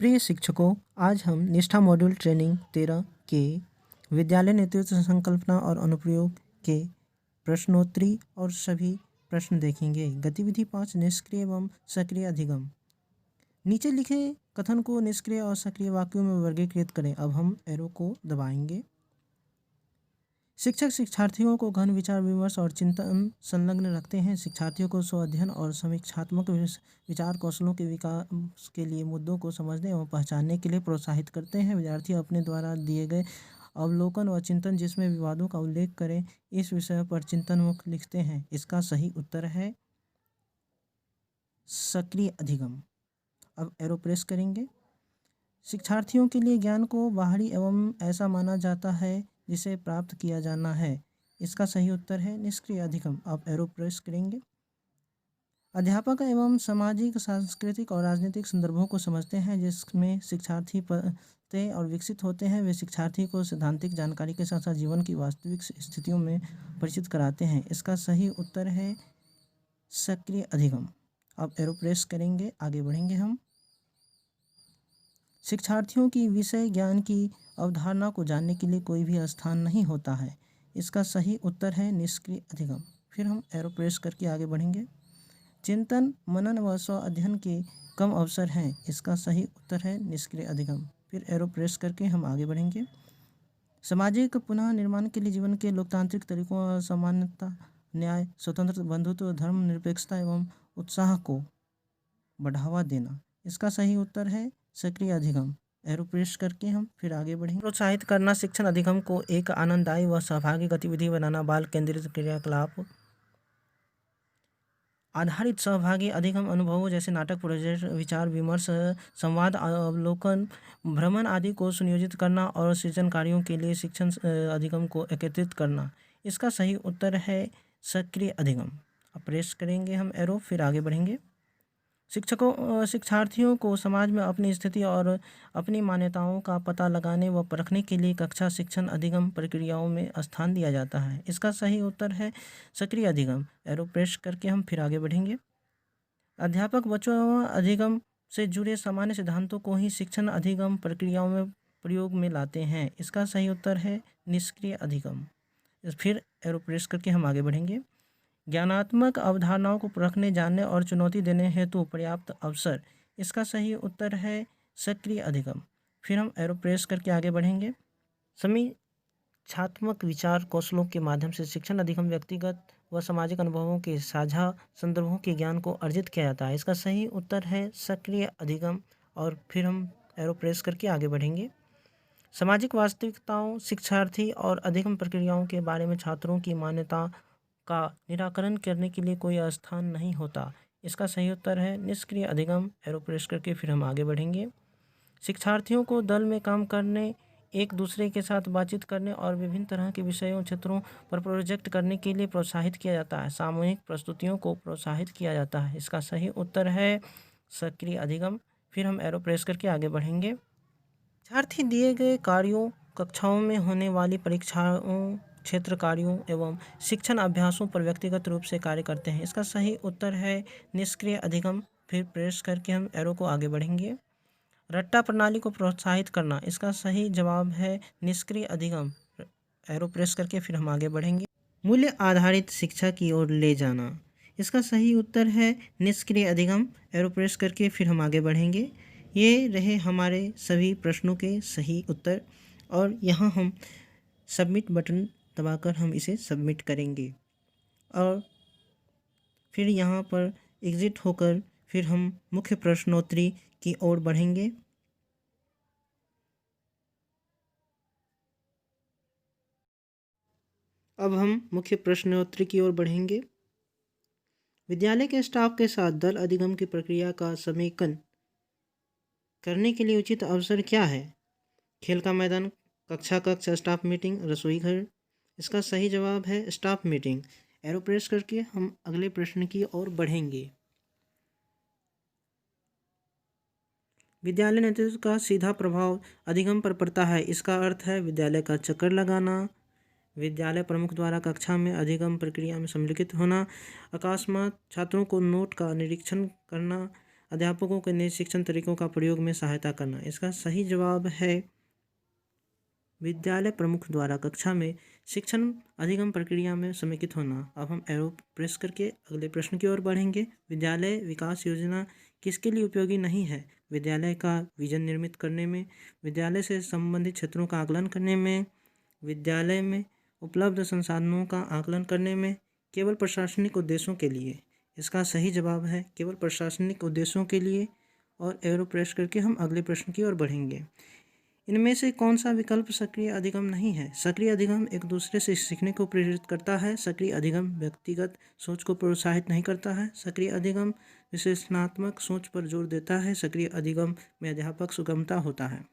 प्रिय शिक्षकों, आज हम निष्ठा मॉड्यूल ट्रेनिंग 13 के विद्यालय नेतृत्व संकल्पना और अनुप्रयोग के प्रश्नोत्तरी और सभी प्रश्न देखेंगे। गतिविधि 5 निष्क्रिय एवं सक्रिय अधिगम। नीचे लिखे कथन को निष्क्रिय और सक्रिय वाक्यों में वर्गीकृत करें। अब हम एरो को दबाएंगे। शिक्षक शिक्षार्थियों को गहन विचार विमर्श और चिंतन संलग्न रखते हैं। शिक्षार्थियों को स्व अध्ययन और समीक्षात्मक विचार कौशलों के विकास के लिए मुद्दों को समझने एवं पहचानने के लिए प्रोत्साहित करते हैं। विद्यार्थी अपने द्वारा दिए गए अवलोकन व चिंतन जिसमें विवादों का उल्लेख करें इस विषय पर चिंतनमुख लिखते हैं। इसका सही उत्तर है सक्रिय अधिगम। अब एरो प्रेस करेंगे। शिक्षार्थियों के लिए ज्ञान को बाहरी एवं ऐसा माना जाता है जिसे प्राप्त किया जाना है। इसका सही उत्तर है निष्क्रिय अधिगम। अब एरो प्रेस करेंगे। अध्यापक एवं सामाजिक, सांस्कृतिक और राजनीतिक संदर्भों को समझते हैं जिसमें शिक्षार्थी पढ़ते और विकसित होते हैं। वे शिक्षार्थी को सैद्धांतिक जानकारी के साथ साथ जीवन की वास्तविक स्थितियों में परिचित कराते हैं। इसका सही उत्तर है सक्रिय अधिगम। अब एरो प्रेस करेंगे, आगे बढ़ेंगे हम। शिक्षार्थियों की विषय ज्ञान की अवधारणा को जानने के लिए कोई भी स्थान नहीं होता है। इसका सही उत्तर है निष्क्रिय अधिगम। फिर हम एरो प्रेस करके आगे बढ़ेंगे। चिंतन, मनन व स्व अध्ययन के कम अवसर हैं। इसका सही उत्तर है निष्क्रिय अधिगम। फिर एरो प्रेस करके हम आगे बढ़ेंगे। सामाजिक पुनः निर्माण के लिए जीवन के लोकतांत्रिक तरीकों और समानता, न्याय, स्वतंत्र, बंधुत्व, धर्म निरपेक्षता एवं उत्साह को बढ़ावा देना। इसका सही उत्तर है सक्रिय अधिगम। एरो प्रेस करके हम फिर आगे बढ़ेंगे। प्रोत्साहित करना शिक्षण अधिगम को एक आनंददायी व सहभागी गतिविधि बनाना। बाल केंद्रित क्रियाकलाप आधारित सहभागी अधिगम अनुभवों जैसे नाटक, प्रोजेक्ट, विचार विमर्श, संवाद, अवलोकन, भ्रमण आदि को सुनियोजित करना और सृजन कार्यों के लिए शिक्षण अधिगम को एकत्रित करना। इसका सही उत्तर है सक्रिय अधिगम। अब प्रेस करेंगे हम एरो, फिर आगे बढ़ेंगे। शिक्षार्थियों को समाज में अपनी स्थिति और अपनी मान्यताओं का पता लगाने व परखने के लिए कक्षा शिक्षण अधिगम प्रक्रियाओं में स्थान दिया जाता है। इसका सही उत्तर है सक्रिय अधिगम। एरो प्रेस करके हम फिर आगे बढ़ेंगे। अध्यापक बच्चों अधिगम से जुड़े सामान्य सिद्धांतों को ही शिक्षण अधिगम प्रक्रियाओं में प्रयोग में लाते हैं। इसका सही उत्तर है निष्क्रिय अधिगम। फिर एरो प्रेस करके हम आगे बढ़ेंगे। ज्ञानात्मक अवधारणाओं को परखने, जानने और चुनौती देने हेतु पर्याप्त अवसर। इसका सही उत्तर है सक्रिय अधिगम। फिर हम एरो प्रेस करके आगे बढ़ेंगे। समीक्षात्मक विचार कौशलों के माध्यम से शिक्षण अधिगम व्यक्तिगत व सामाजिक अनुभवों के साझा संदर्भों के ज्ञान को अर्जित किया जाता है। इसका सही उत्तर है सक्रिय अधिगम। और फिर हम एरो प्रेस करके आगे बढ़ेंगे। सामाजिक वास्तविकताओं, शिक्षार्थी और अधिगम प्रक्रियाओं के बारे में छात्रों की मान्यता का निराकरण करने के लिए कोई स्थान नहीं होता। इसका सही उत्तर है निष्क्रिय अधिगम। एरो प्रेस करके फिर हम आगे बढ़ेंगे। शिक्षार्थियों को दल में काम करने, एक दूसरे के साथ बातचीत करने और विभिन्न तरह के विषयों क्षेत्रों पर प्रोजेक्ट करने के लिए प्रोत्साहित किया जाता है। सामूहिक प्रस्तुतियों को प्रोत्साहित किया जाता है। इसका सही उत्तर है सक्रिय अधिगम। फिर हम एरो प्रेस करके आगे बढ़ेंगे। शिक्षार्थी दिए गए कार्यों, कक्षाओं में होने वाली परीक्षाओं, क्षेत्र कार्यों एवं शिक्षण अभ्यासों पर व्यक्तिगत रूप से कार्य करते हैं। इसका सही उत्तर है निष्क्रिय अधिगम। फिर प्रेस करके हम एरो को आगे बढ़ेंगे। रट्टा प्रणाली को प्रोत्साहित करना। इसका सही जवाब है निष्क्रिय अधिगम। एरो प्रेस करके फिर हम आगे बढ़ेंगे। मूल्य आधारित शिक्षा की ओर ले जाना। इसका सही उत्तर है निष्क्रिय अधिगम। एरो प्रेस करके फिर हम आगे बढ़ेंगे। ये रहे हमारे सभी प्रश्नों के सही उत्तर और यहाँ हम सबमिट बटन दबाकर हम इसे सबमिट करेंगे और फिर यहाँ पर एग्ज़िट होकर फिर हम मुख्य प्रश्नोत्तरी की ओर बढ़ेंगे। अब हम मुख्य प्रश्नोत्तरी की ओर बढ़ेंगे। विद्यालय के स्टाफ के साथ दल अधिगम की प्रक्रिया का समेकन करने के लिए उचित अवसर क्या है? खेल का मैदान, कक्षा कक्ष, स्टाफ मीटिंग, रसोई घर। इसका सही जवाब है स्टाफ मीटिंग। एरो प्रेस करके हम अगले प्रश्न की ओर बढ़ेंगे। विद्यालय नेतृत्व का सीधा प्रभाव अधिगम पर पड़ता है। इसका अर्थ है विद्यालय का चक्कर लगाना, विद्यालय प्रमुख द्वारा कक्षा में अधिगम प्रक्रिया में सम्मिलित होना, अकस्मात छात्रों को नोट का निरीक्षण करना, अध्यापकों के नए शिक्षण तरीकों का प्रयोग में सहायता करना। इसका सही जवाब है विद्यालय प्रमुख द्वारा कक्षा में शिक्षण अधिगम प्रक्रिया में समेकित होना। अब हम एरो प्रेस करके अगले प्रश्न की ओर बढ़ेंगे। विद्यालय विकास योजना किसके लिए उपयोगी नहीं है? विद्यालय का विजन निर्मित करने में, विद्यालय से संबंधित क्षेत्रों का आकलन करने में, विद्यालय में उपलब्ध संसाधनों का आकलन करने में, केवल प्रशासनिक उद्देश्यों के लिए। इसका सही जवाब है केवल प्रशासनिक उद्देश्यों के लिए। और एरो प्रेस करके हम अगले प्रश्न की ओर बढ़ेंगे। इनमें से कौन सा विकल्प सक्रिय अधिगम नहीं है? सक्रिय अधिगम एक दूसरे से सीखने को प्रेरित करता है। सक्रिय अधिगम व्यक्तिगत सोच को प्रोत्साहित नहीं करता है। सक्रिय अधिगम विश्लेषणात्मक सोच पर जोर देता है। सक्रिय अधिगम में अध्यापक सुगमता होता है।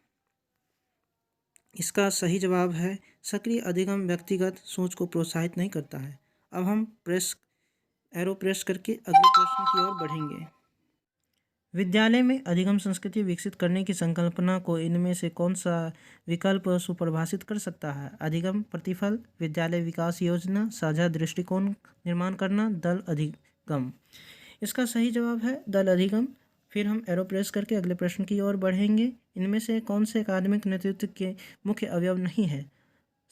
इसका सही जवाब है सक्रिय अधिगम व्यक्तिगत सोच को प्रोत्साहित नहीं करता है। अब हम एरो प्रेस करके अगले प्रश्न की ओर बढ़ेंगे। विद्यालय में अधिगम संस्कृति विकसित करने की संकल्पना को इनमें से कौन सा विकल्प सुपरिभाषित कर सकता है? अधिगम प्रतिफल, विद्यालय विकास योजना, साझा दृष्टिकोण निर्माण करना, दल अधिगम। इसका सही जवाब है दल अधिगम। फिर हम एरो प्रेस करके अगले प्रश्न की ओर बढ़ेंगे। इनमें से कौन से अकादमिक नेतृत्व के मुख्य अवयव नहीं है?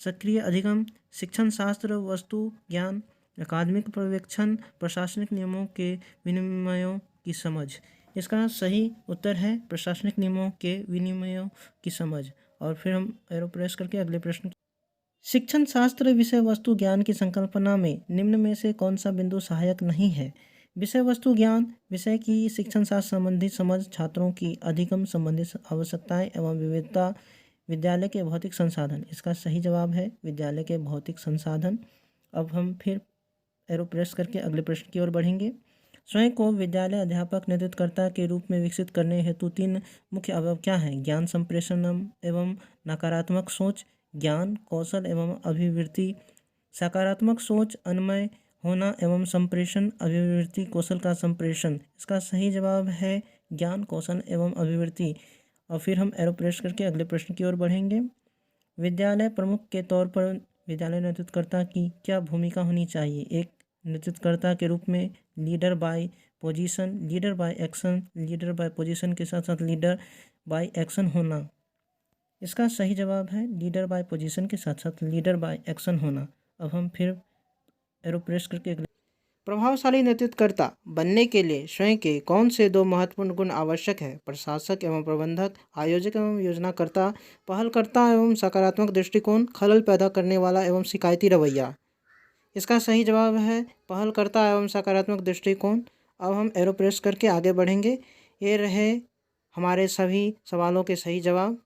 सक्रिय अधिगम, शिक्षण शास्त्र, वस्तु ज्ञान, अकादमिक पर्यवेक्षण, प्रशासनिक नियमों के विनिमयों की समझ। इसका सही उत्तर है प्रशासनिक नियमों के विनिमयों की समझ। और फिर हम एरो प्रेस करके अगले प्रश्न। शिक्षण शास्त्र विषय वस्तु ज्ञान की संकल्पना में निम्न में से कौन सा बिंदु सहायक नहीं है? विषय वस्तु ज्ञान, विषय की शिक्षण शास्त्र संबंधी समझ, छात्रों की अधिगम संबंधित आवश्यकताएं एवं विविधता, विद्यालय के भौतिक संसाधन। इसका सही जवाब है विद्यालय के भौतिक संसाधन। अब हम फिर एरो प्रेस करके अगले प्रश्न की ओर बढ़ेंगे। स्वयं को विद्यालय अध्यापक नेतृत्वकर्ता के रूप में विकसित करने हेतु 3 मुख्य अवयव क्या हैं? ज्ञान संप्रेषण एवं नकारात्मक सोच, ज्ञान कौशल एवं अभिवृत्ति। सकारात्मक सोच अन्वय होना एवं संप्रेषण अभिवृत्ति कौशल का संप्रेषण। इसका सही जवाब है ज्ञान कौशल एवं अभिवृत्ति। और फिर हम एरो प्रेस करके अगले प्रश्न की ओर बढ़ेंगे। विद्यालय प्रमुख के तौर पर विद्यालय नेतृत्वकर्ता की क्या भूमिका होनी चाहिए? एक नेतृत्वकर्ता के रूप में leader by position, leader by action, leader by position के साथ साथ लीडर बाय एक्शन होना। इसका सही जवाब है लीडर बाय पोजीशन के साथ साथ लीडर बाय एक्शन होना। अब हम फिर एरो प्रेस करके प्रभावशाली नेतृत्वकर्ता बनने के लिए स्वयं के कौन से 2 महत्वपूर्ण गुण आवश्यक है? प्रशासक एवं प्रबंधक, आयोजक एवं योजनाकर्ता, पहलकर्ता एवं सकारात्मक दृष्टिकोण, खलल पैदा करने वाला एवं शिकायती रवैया। इसका सही जवाब है पहलकर्ता एवं सकारात्मक दृष्टिकोण। अब हम एरो प्रेस करके आगे बढ़ेंगे। ये रहे हमारे सभी सवालों के सही जवाब।